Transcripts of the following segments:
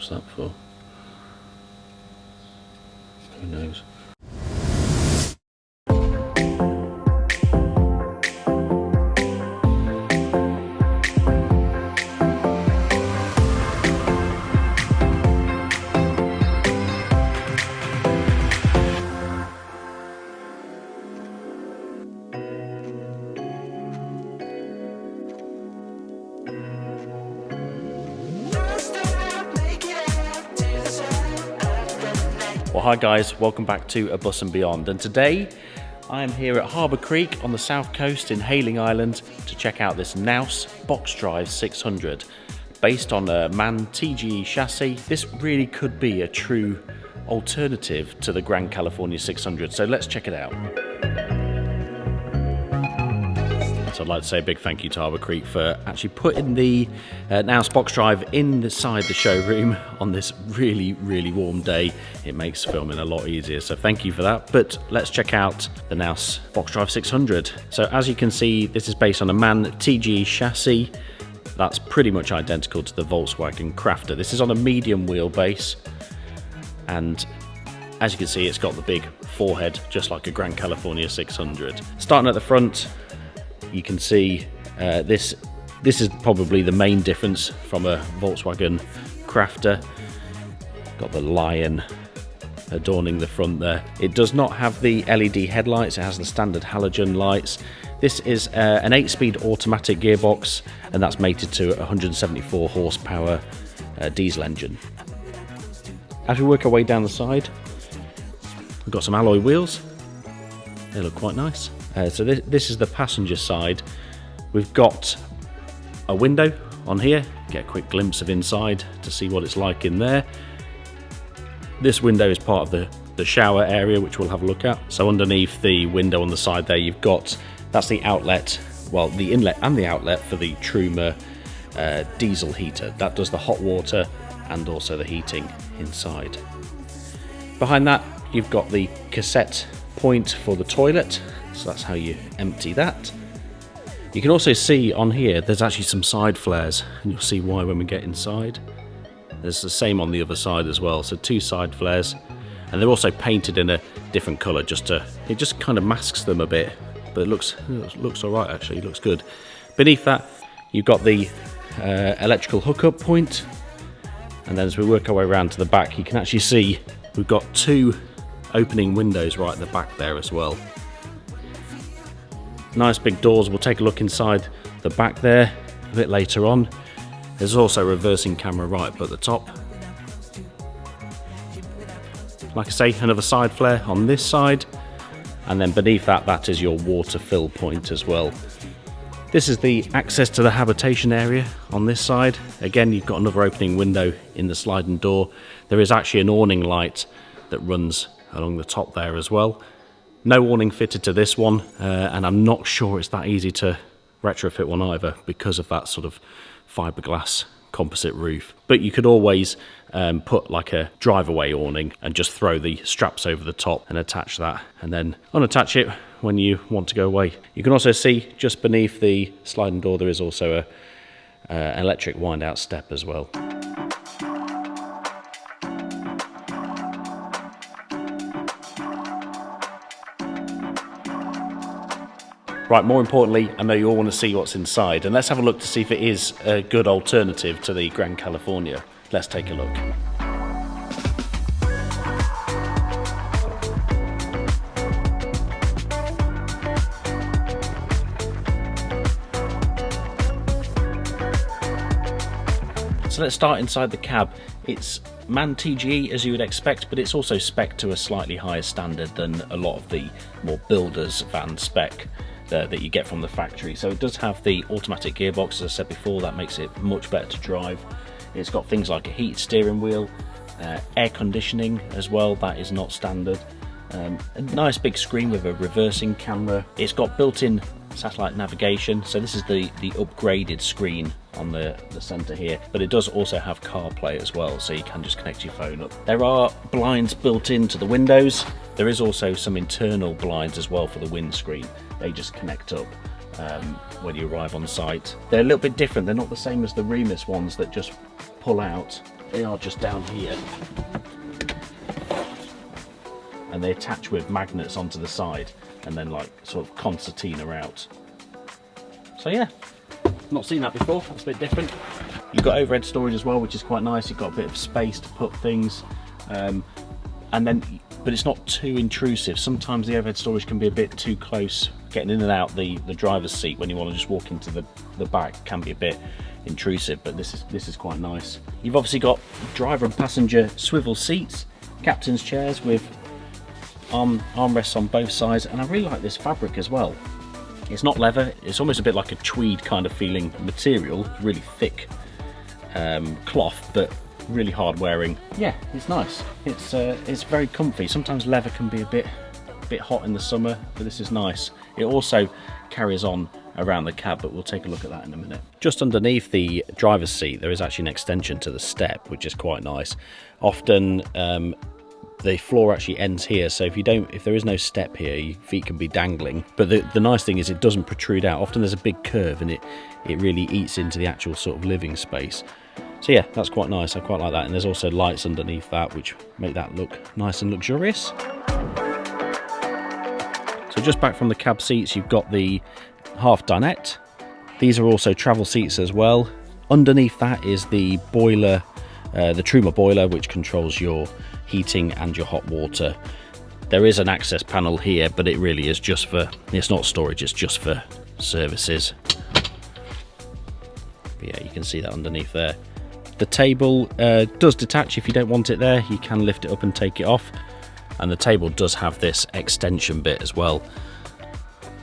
What's that for? Who knows? Well, hi guys, welcome back to Abus and Beyond, and today I am here at Harbour Creek on the south coast in Hayling Island to check out this Knaus BoxDrive 600. Based on a MAN TGE chassis, this really could be a true alternative to the Grand California 600, so let's check it out. So I'd like to say a big thank you to Harbour Creek for actually putting the Knaus BoxDrive inside the showroom on this really warm day. It makes filming a lot easier, so thank you for that. But let's check out the Knaus BoxDrive 600. So as you can see, this is based on a MAN TGE chassis. That's pretty much identical to the Volkswagen Crafter. This is on a medium wheelbase, and as you can see, it's got the big forehead just like a Grand California 600. Starting at the front, you can see this is probably the main difference from a Volkswagen Crafter. Got the lion adorning the front there. It does not have the LED headlights, it has the standard halogen lights. This is an 8-speed automatic gearbox, and that's mated to a 174 horsepower diesel engine. As we work our way down the side, we've got some alloy wheels. They look quite nice. So this is the passenger side. We've got a window on here, get a quick glimpse of inside to see what it's like in there. This window is part of the shower area, which we'll have a look at. So underneath the window on the side there, you've got, that's the outlet, well, the inlet and the outlet for the Truma diesel heater. That does the hot water and also the heating inside. Behind that, you've got the cassette point for the toilet. So that's how you empty that. You can also see on here there's actually some side flares, and you'll see why when we get inside. There's the same on the other side as well, so 2 side flares, and they're also painted in a different colour, it just kind of masks them a bit, but it looks alright actually, it looks good. Beneath that you've got the electrical hookup point, and then as we work our way around to the back, you can actually see we've got 2 opening windows right at the back there as well. Nice big doors. We'll take a look inside the back there a bit later on. There's also a reversing camera right up at the top. Like I say, another side flare on this side, and then beneath that, that is your water fill point as well. This is the access to the habitation area on this side. Again, you've got another opening window in the sliding door. There is actually an awning light that runs along the top there as well. No awning fitted to this one, and I'm not sure it's that easy to retrofit one either because of that sort of fiberglass composite roof. But you could always put like a drive-away awning and just throw the straps over the top and attach that, and then unattach it when you want to go away. You can also see just beneath the sliding door there is also an electric wind-out step as well. Right, more importantly, I know you all want to see what's inside, and let's have a look to see if it is a good alternative to the Grand California. Let's take a look. So let's start inside the cab. It's MAN TGE as you would expect, but it's also spec to a slightly higher standard than a lot of the more builders van spec that you get from the factory. So it does have the automatic gearbox, as I said before. That makes it much better to drive. It's got things like a heated steering wheel, air conditioning as well, that is not standard. A nice big screen with a reversing camera. It's got built-in satellite navigation, so this is the upgraded screen on the center here, but it does also have CarPlay as well, so you can just connect your phone up. There are blinds built into the windows. There is also some internal blinds as well for the windscreen. They just connect up when you arrive on site. They're a little bit different. They're not the same as the Remus ones that just pull out they are just down here. And they attach with magnets onto the side and then like sort of concertina out. So yeah, not seen that before, that's a bit different. You've got overhead storage as well, which is quite nice. You've got a bit of space to put things, and then, but it's not too intrusive. Sometimes the overhead storage can be a bit too close, getting in and out the driver's seat when you want to just walk into the back can be a bit intrusive, but this is quite nice. You've obviously got driver and passenger swivel seats, captain's chairs with armrests on both sides, and I really like this fabric as well. It's not leather, it's almost a bit like a tweed kind of feeling material, really thick cloth, but really hard wearing. Yeah, it's nice. It's very comfy. Sometimes leather can be a bit hot in the summer, but this is nice. It also carries on around the cab, but we'll take a look at that in a minute. Just underneath the driver's seat there is actually an extension to the step, which is quite nice. Often the floor actually ends here, so if there is no step here, your feet can be dangling. But the nice thing is it doesn't protrude out. Often there's a big curve and it really eats into the actual sort of living space. So yeah, that's quite nice. I quite like that. And there's also lights underneath that which make that look nice and luxurious. So just back from the cab seats, you've got the half dinette. These are also travel seats as well. Underneath that is the boiler, the Truma boiler, which controls your heating and your hot water. There is an access panel here, but it really is just for, it's not storage, it's just for services. But yeah, you can see that underneath there. The table does detach. If you don't want it there, you can lift it up and take it off. And the table does have this extension bit as well.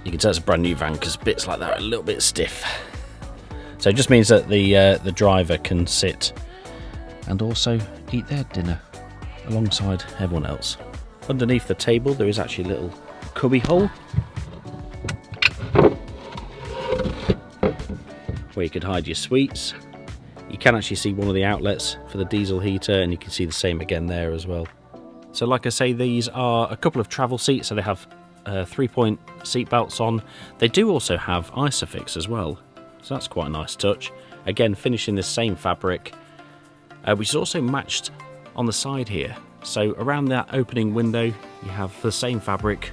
You can tell it's a brand new van because bits like that are a little bit stiff. So it just means that the driver can sit and also eat their dinner alongside everyone else. Underneath the table there is actually a little cubby hole where you could hide your sweets. You can actually see one of the outlets for the diesel heater, and you can see the same again there as well. So like I say, these are a couple of travel seats, so they have 3-point seat belts on. They do also have Isofix as well, so that's quite a nice touch. Again, finished in the same fabric, which is also matched on the side here. So around that opening window you have the same fabric,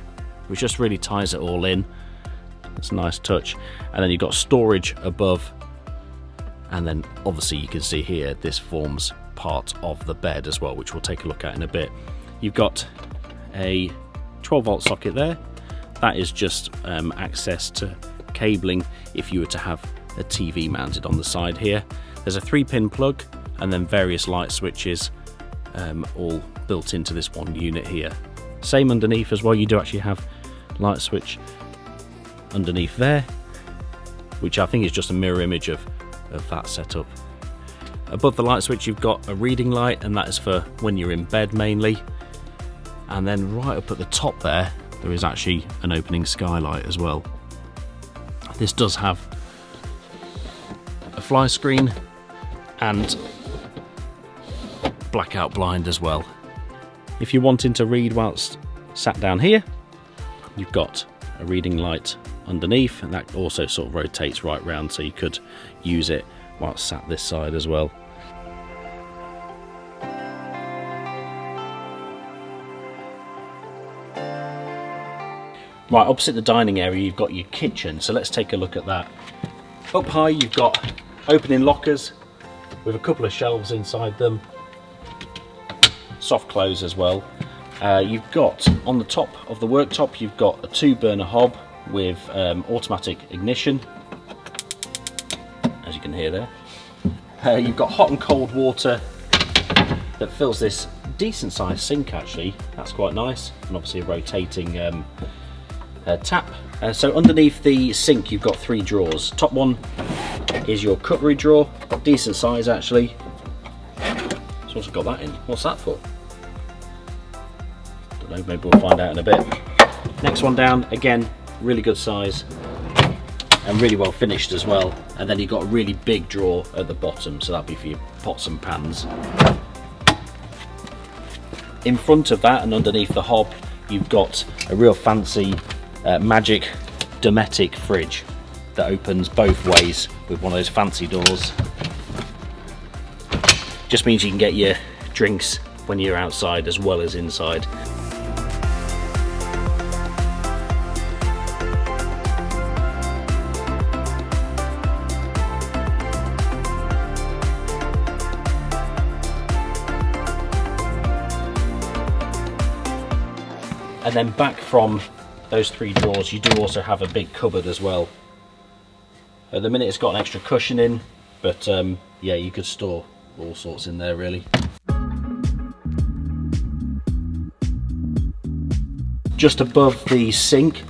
which just really ties it all in. It's a nice touch. And then you've got storage above, and then obviously you can see here this forms part of the bed as well, which we'll take a look at in a bit. You've got a 12-volt socket there. That is just access to cabling if you were to have a TV mounted on the side here. There's a 3-pin plug and then various light switches, all built into this one unit here. Same underneath as well, you do actually have light switch underneath there, which I think is just a mirror image of that setup. Above the light switch you've got a reading light, and that is for when you're in bed mainly. And then right up at the top there is actually an opening skylight as well. This does have a fly screen and blackout blind as well. If you're wanting to read whilst sat down here, you've got a reading light underneath, and that also sort of rotates right round, so you could use it whilst sat this side as well. Right, opposite the dining area you've got your kitchen, so let's take a look at that. Up high you've got opening lockers with a couple of shelves inside them, soft close as well. You've got on the top of the worktop you've got a 2-burner hob with automatic ignition, as you can hear there. You've got hot and cold water that fills this decent sized sink actually, that's quite nice, and obviously a rotating tap. So underneath the sink you've got 3 drawers. Top one is your cutlery drawer, decent size actually. It's also got that in. What's that for? Don't know, maybe we'll find out in a bit. Next one down, again, really good size and really well finished as well. And then you've got a really big drawer at the bottom, so that'll be for your pots and pans. In front of that and underneath the hob you've got a real fancy Magic Dometic fridge that opens both ways with one of those fancy doors. Just means you can get your drinks when you're outside as well as inside. And then back from those 3 drawers, you do also have a big cupboard as well. At the minute it's got an extra cushion in, but yeah, you could store all sorts in there really. Just above the sink,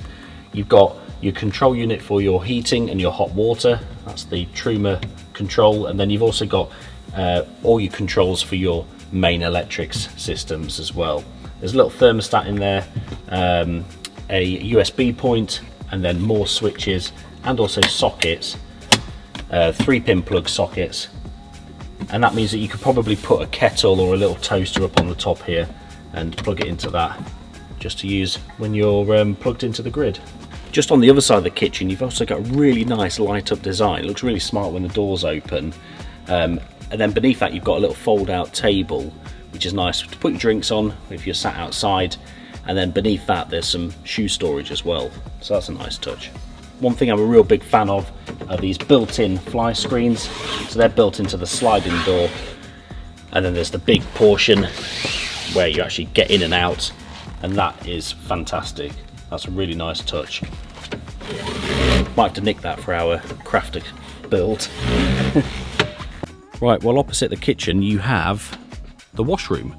you've got your control unit for your heating and your hot water. That's the Truma control, and then you've also got all your controls for your main electrics systems as well. There's a little thermostat in there, a USB point, and then more switches and also sockets, 3-pin plug sockets, and that means that you could probably put a kettle or a little toaster up on the top here and plug it into that, just to use when you're plugged into the grid. Just on the other side of the kitchen, you've also got a really nice light up design. It looks really smart when the doors open, and then beneath that you've got a little fold out table, which is nice to put your drinks on if you're sat outside, and then beneath that there's some shoe storage as well, so that's a nice touch. One thing I'm a real big fan of are these built-in fly screens. So they're built into the sliding door, and then there's the big portion where you actually get in and out, and that is fantastic. That's a really nice touch. Might have to nick that for our crafter build. Right, well, opposite the kitchen you have the washroom.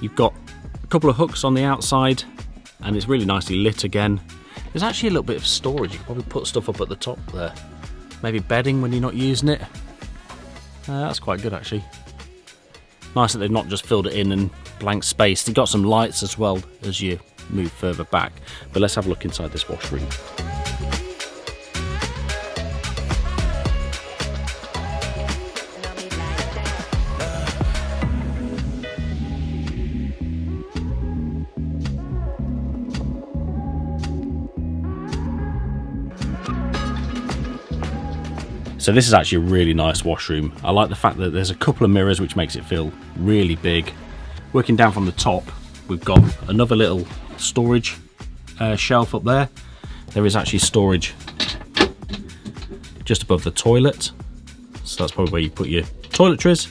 You've got a couple of hooks on the outside, and it's really nicely lit again. There's actually a little bit of storage. You could probably put stuff up at the top there. Maybe bedding when you're not using it. That's quite good actually. Nice that they've not just filled it in and blank space. They've got some lights as well as you move further back. But let's have a look inside this washroom. So this is actually a really nice washroom. I like the fact that there's a couple of mirrors, which makes it feel really big. Working down from the top, we've got another little storage shelf up there. There is actually storage just above the toilet, so that's probably where you put your toiletries.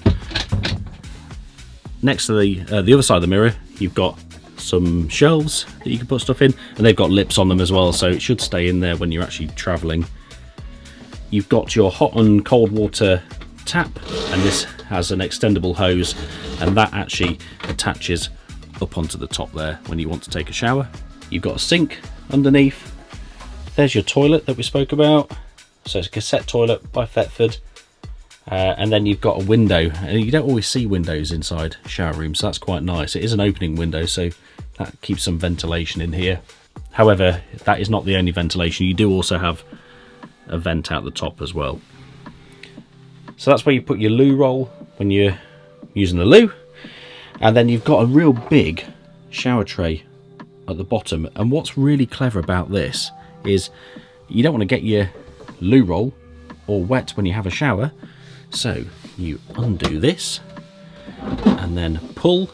Next to the other side of the mirror, you've got some shelves that you can put stuff in, and they've got lips on them as well, so it should stay in there when you're actually traveling. You've got your hot and cold water tap, and this has an extendable hose, and that actually attaches up onto the top there when you want to take a shower. You've got a sink underneath. There's your toilet that we spoke about. So it's a cassette toilet by Thetford. And then you've got a window, and you don't always see windows inside shower rooms, so that's quite nice. It is an opening window, so that keeps some ventilation in here. However, that is not the only ventilation. You do also have a vent out the top as well. So that's where you put your loo roll when you're using the loo, and then you've got a real big shower tray at the bottom. And what's really clever about this is you don't want to get your loo roll all wet when you have a shower, so you undo this and then pull,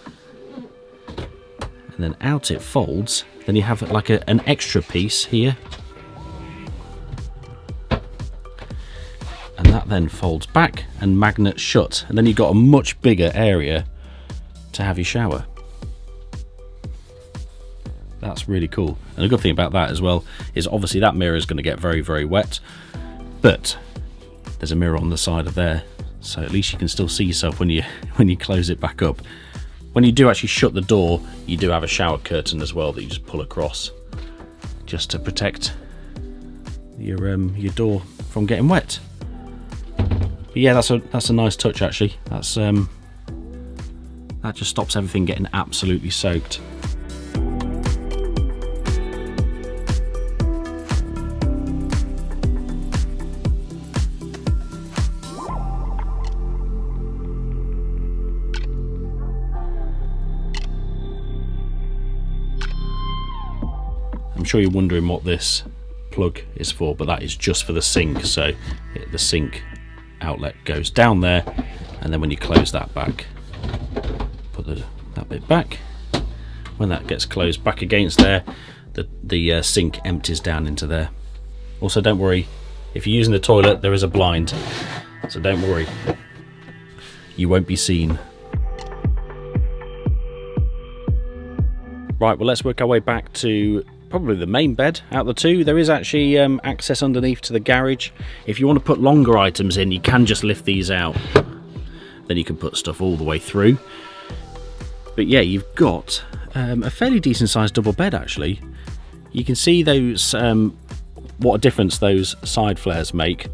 and then out it folds. Then you have like an extra piece here, and that then folds back and magnets shut, and then you've got a much bigger area to have your shower. That's really cool. And the good thing about that as well is obviously that mirror is going to get very, very wet, but there's a mirror on the side of there, so at least you can still see yourself when you close it back up. When you do actually shut the door, you do have a shower curtain as well that you just pull across, just to protect your door from getting wet. But yeah, that's a nice touch actually. That's that just stops everything getting absolutely soaked. I'm sure you're wondering what this plug is for, but that is just for the sink. So the sink outlet goes down there, and then when you close that back, put that bit back. When that gets closed back against there, the sink empties down into there. Also, don't worry, if you're using the toilet, there is a blind, so don't worry, you won't be seen. Right, well, let's work our way back to probably the main bed out of the two. There is actually access underneath to the garage. If you want to put longer items in, you can just lift these out. Then you can put stuff all the way through. But yeah, you've got a fairly decent sized double bed actually. You can see those, what a difference those side flares make.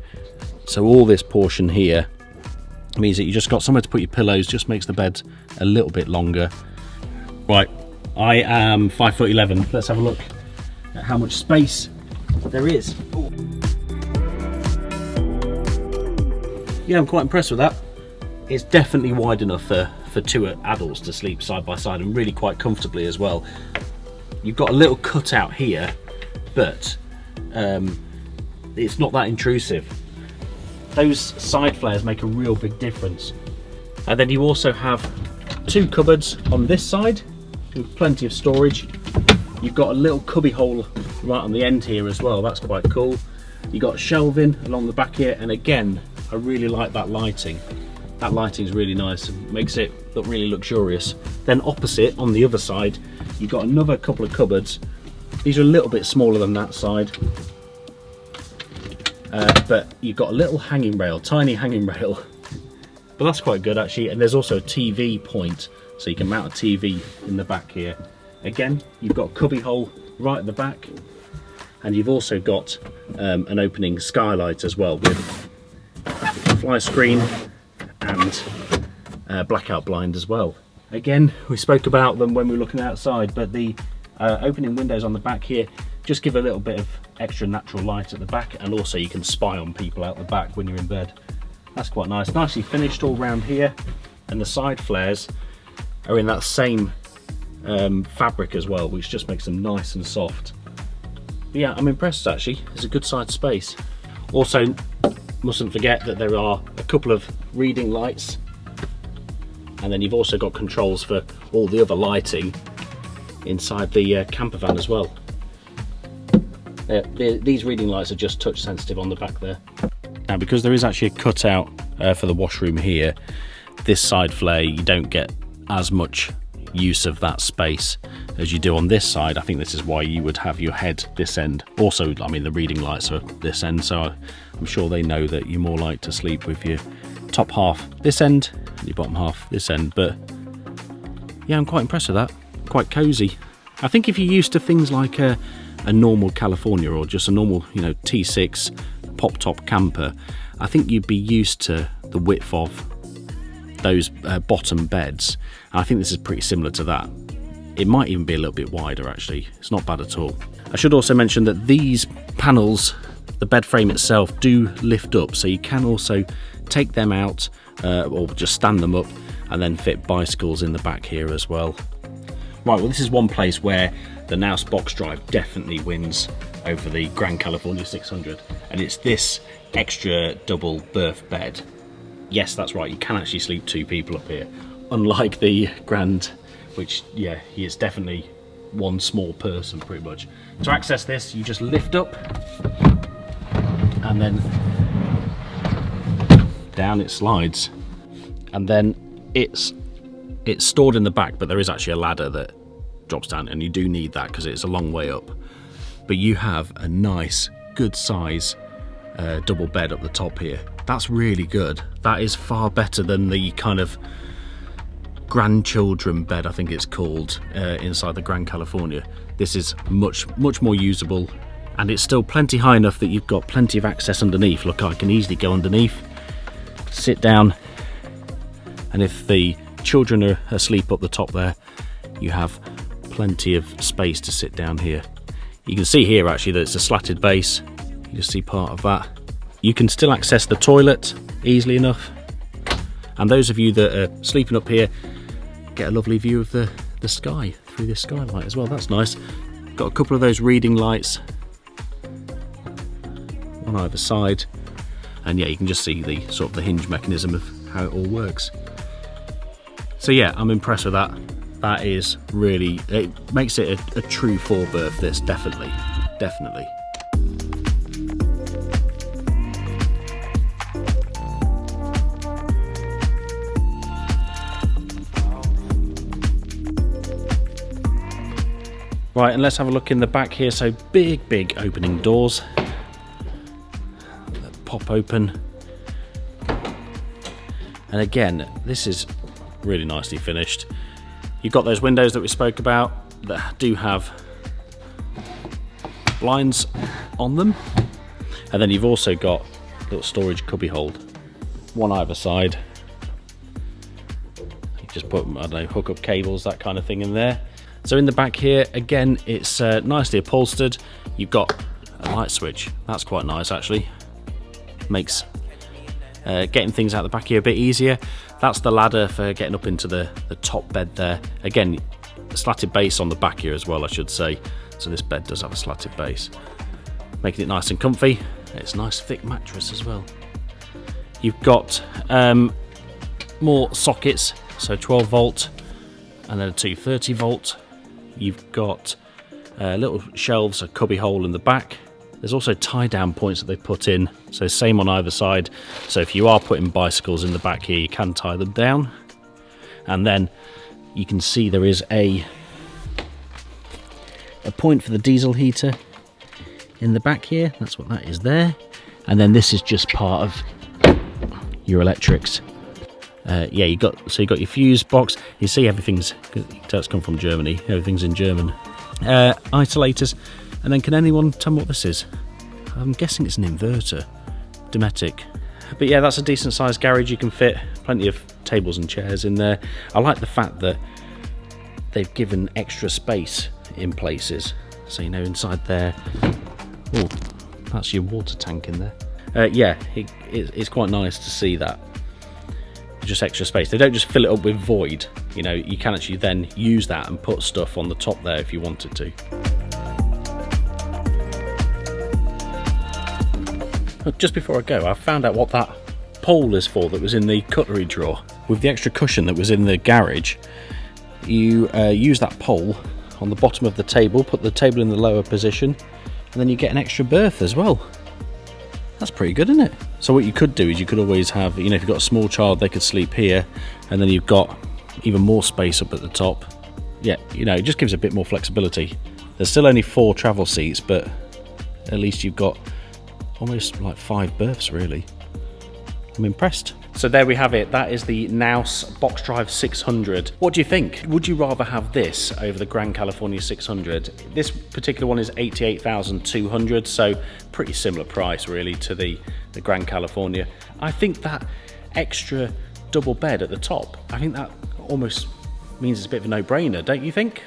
So all this portion here means that you just got somewhere to put your pillows, just makes the bed a little bit longer. Right, I am 5'11". Let's have a look at how much space there is. Ooh. Yeah, I'm quite impressed with that. It's definitely wide enough for two adults to sleep side by side, and really quite comfortably as well. You've got a little cutout here, but it's not that intrusive. Those side flares make a real big difference. And then you also have two cupboards on this side with plenty of storage. You've got a little cubby hole right on the end here as well, that's quite cool. You've got shelving along the back here, and again, I really like that lighting. That lighting is really nice and makes it look really luxurious. Then opposite, on the other side, you've got another couple of cupboards. These are a little bit smaller than that side. But you've got a little hanging rail, tiny hanging rail. But that's quite good actually, and there's also a TV point, so you can mount a TV in the back here. Again, you've got a cubby hole right at the back, and you've also got an opening skylight as well with fly screen and blackout blind as well. Again, we spoke about them when we were looking outside, but the opening windows on the back here just give a little bit of extra natural light at the back, and also you can spy on people out the back when you're in bed. That's quite nice. Nicely finished all round here, and the side flares are in that same fabric as well, which just makes them nice and soft. But yeah, I'm impressed actually. It's a good sized space. Also, mustn't forget that there are a couple of reading lights, and then you've also got controls for all the other lighting inside the camper van as well. These reading lights are just touch sensitive on the back there. Now, because there is actually a cutout for the washroom here, this side flare you don't get as much use of that space as you do on this side. I think this is why you would have your head this end. Also, I mean, the reading lights are this end, so I'm sure they know that you're more like to sleep with your top half this end and your bottom half this end. But yeah, I'm quite impressed with that. Quite cozy. I think if you're used to things like a normal California or just a normal, you know, T6 pop top camper, I think you'd be used to the width of those bottom beds. I think this is pretty similar to that. It might even be a little bit wider actually. It's not bad at all. I should also mention that these panels, the bed frame itself, do lift up, so you can also take them out or just stand them up and then fit bicycles in the back here as well. Right, well, this is one place where the Knaus BoxDrive definitely wins over the Grand California 600, and it's this extra double berth bed. Yes, that's right, you can actually sleep two people up here, unlike the Grand, which, yeah, it's definitely one small person pretty much. To access this, you just lift up and then down it slides, and then it's stored in the back, but there is actually a ladder that drops down, and you do need that because it's a long way up. But you have a nice, good size double bed up the top here. That's really good. That is far better than the kind of grandchildren bed, I think it's called, inside the Grand California. This is much more usable, and it's still plenty high enough that you've got plenty of access underneath. Look, I can easily go underneath, sit down, and if the children are asleep up the top there, you have plenty of space to sit down here. You can see here actually that it's a slatted base. You just see part of that. You can still access the toilet easily enough, and those of you that are sleeping up here get a lovely view of the sky through this skylight as well. That's nice. Got a couple of those reading lights on either side, and yeah, you can just see the sort of the hinge mechanism of how it all works. So yeah, I'm impressed with that. That is really, it makes it a true 4-berth, this, definitely. Right, and let's have a look in the back here. So big opening doors that pop open. And again, this is really nicely finished. You've got those windows that we spoke about that do have blinds on them. And then you've also got a little storage cubby hold, one either side. You just put, I don't know, hook up cables, that kind of thing in there. So in the back here, again, it's nicely upholstered. You've got a light switch. That's quite nice, actually. Makes getting things out the back here a bit easier. That's the ladder for getting up into the top bed there. Again, a slatted base on the back here as well, I should say. So this bed does have a slatted base, making it nice and comfy. It's a nice thick mattress as well. You've got more sockets, so 12 volt and then a 230 volt. You've got little shelves, a cubby hole in the back. There's also tie down points that they put in, so same on either side. So if you are putting bicycles in the back here, you can tie them down. And then you can see there is a point for the diesel heater in the back here. That's what that is there. And then this is just part of your electrics. Yeah, you got your fuse box. You see everything's, that's come from Germany. Everything's in German. Isolators, and then can anyone tell me what this is? I'm guessing it's an inverter, Dometic. But yeah, that's a decent sized garage. You can fit plenty of tables and chairs in there. I like the fact that they've given extra space in places. So you know, inside there, oh, that's your water tank in there. Yeah, it's quite nice to see that. Just extra space. They don't just fill it up with void. You know, you can actually then use that and put stuff on the top there if you wanted to. But just before I go, I found out what that pole is for that was in the cutlery drawer. With the extra cushion that was in the garage, you use that pole on the bottom of the table, put the table in the lower position, and then you get an extra berth as well. That's pretty good, isn't it? So what you could do is you could always have, you know, if you've got a small child, they could sleep here, and then you've got even more space up at the top. Yeah, you know, it just gives a bit more flexibility. There's still only 4 travel seats, but at least you've got almost like 5 berths, really. I'm impressed. So there we have it. That is the Knaus BoxDrive 600. What do you think? Would you rather have this over the Grand California 600? This particular one is $88,200, so pretty similar price really to the Grand California. I think that extra double bed at the top, I think that almost means it's a bit of a no-brainer, don't you think?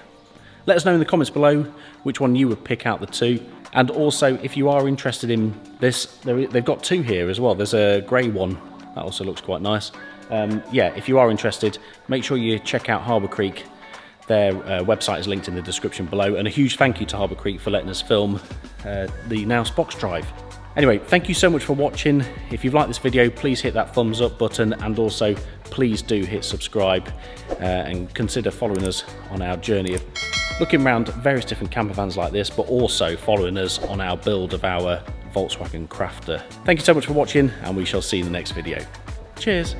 Let us know in the comments below which one you would pick out the two. And also, if you are interested in this, they've got 2 here as well. There's a grey one. That also looks quite nice. Yeah, if you are interested, make sure you check out Harbour Creek. Their website is linked in the description below. And a huge thank you to Harbour Creek for letting us film the Knaus BoxDrive. Anyway, thank you so much for watching. If you've liked this video, please hit that thumbs up button, and also please do hit subscribe and consider following us on our journey of looking around various different camper vans like this, but also following us on our build of our Volkswagen Crafter. Thank you so much for watching, and we shall see you in the next video. Cheers.